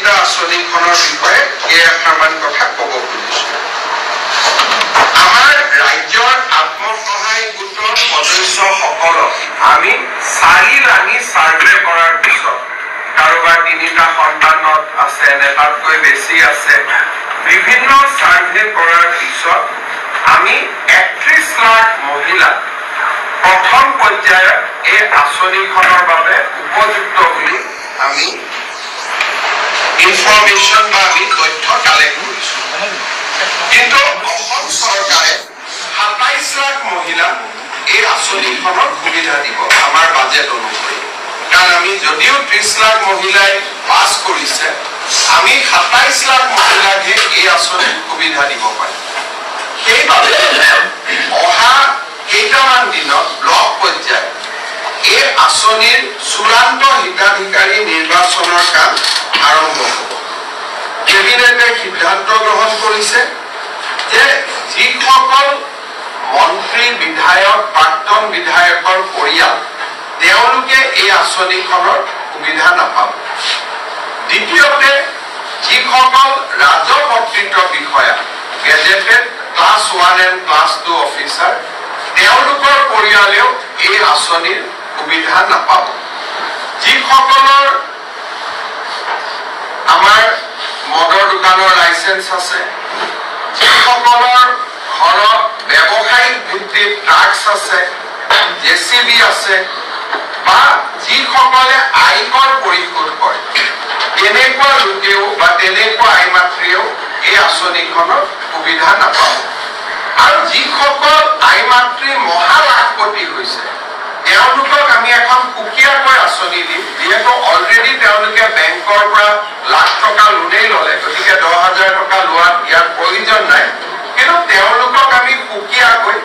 মুদ্ৰা আঁচনিখনৰ বিষয়ে কেইআষাৰমান কথা ক'ব খুজিছোঁ। আমাৰ ৰাজ্যৰ আত্মসহায়ক গোটৰ সদস্যসকলক আমি 4 লানি সাৰ্ভে কৰাৰ পিছত কাৰোবাৰ 3টা সন্তানত আছে নে তাতকৈ বেছি আছে, বিভিন্ন সাৰ্ভে কৰাৰ পিছত আমি 31 লাখ মহিলা প্ৰথম পৰ্যায়ত এই আঁচনিখনৰ বাবে উপযুক্ত বুলি আমি ইনফৰমেশ্যন বা আমি তথ্য কালেক্ট কৰিছোঁ। কিন্তু অসম চৰকাৰে 27 লাখ মহিলা এই আঁচনিখনৰ সুবিধা দিব আমাৰ বাজেট অনুসৰি। কাৰণ আমি যদিও 30 লাখ মহিলাই পাছ কৰিছে, আমি 27 লাখ মহিলাকহে এই আঁচনিৰ সুবিধা দিব পাৰিম। সেইবাবে অহা কেইটামান দিনত ব্লক পৰ্যায়ত এই আঁচনিৰ চূড়ান্ত হিতাধিকাৰী নিৰ্বাচনৰ কাম আৰম্ভ হ'ব। কেবিনেটে সিদ্ধান্ত গ্ৰহণ কৰিছে যে যিসকল মন্ত্ৰী, বিধায়ক, প্ৰাক্তন বিধায়কৰ পৰিয়াল তেওঁলোকে এই আঁচনিখনৰ সুবিধা নাপাব। দ্বিতীয়তে যিসকল ৰাজকৰ্তৃত্ব বিষয়া, gazetted class 1 and class 2 officer, তেওঁলোকৰ পৰিয়ালেও এই আঁচনিৰ সুবিধা নাপাব। যিসকলৰ আমাৰ মদৰ দোকানৰ লাইচেন্স আছে, যিসকলৰ ঘৰত ব্যৱসায়িক ভিত্তিত ট্ৰাক্স আছে, জেচিবি আছে, বা যিসকলে আয়কৰ পৰিশোধ কৰে, তেনেকুৱা লোকেও বা তেনেকুৱা আই মাতৃয়েও এই আঁচনিখনৰ সুবিধা নাপাব। আৰু যিসকল আই মাতৃ মহালাখপতি হৈছে তেওঁলোকক আমি এখন সুকীয়াকৈ আঁচনি দিম। যিহেতু অলৰেডি তেওঁলোকে বেংকৰ পৰা লাখ টকা লোনেই ল'লে, গতিকে 10,000 টকা লোৱাত ইয়াৰ প্ৰয়োজন নাই। কিন্তু তেওঁলোকক আমি সুকীয়াকৈ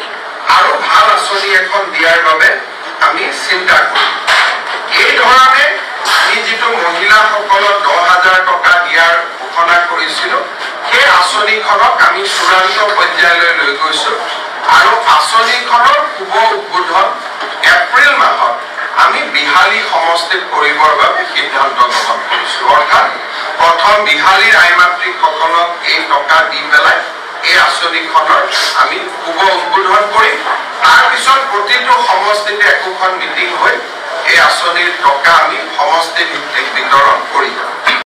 আৰু ভাল আঁচনি এখন দিয়াৰ বাবে আমি চিন্তা কৰিম। এই ধৰণে আমি যিটো মহিলাসকলক 10,000 টকা দিয়াৰ ঘোষণা কৰিছিলোঁ, সেই আঁচনিখনক আমি চূড়ান্ত পৰ্যায়লৈ লৈ গৈছোঁ। আৰু আঁচনিখনৰ শুভ উদ্বোধন এপ্ৰিল মাহত আমি বিহালী সমষ্টিত কৰিবৰ বাবে সিদ্ধান্ত গ্ৰহণ কৰিছোঁ। অৰ্থাৎ প্ৰথম বিহালীৰ আই মাতৃসকলক এই টকা দি পেলাই এই আঁচনিখনৰ আমি শুভ উদ্বোধন কৰিম। তাৰপিছত প্ৰতিটো সমষ্টিতে একোখন মিটিং হৈ এই আঁচনিৰ টকা আমি সমষ্টি ভিত্তিক বিতৰণ কৰিম।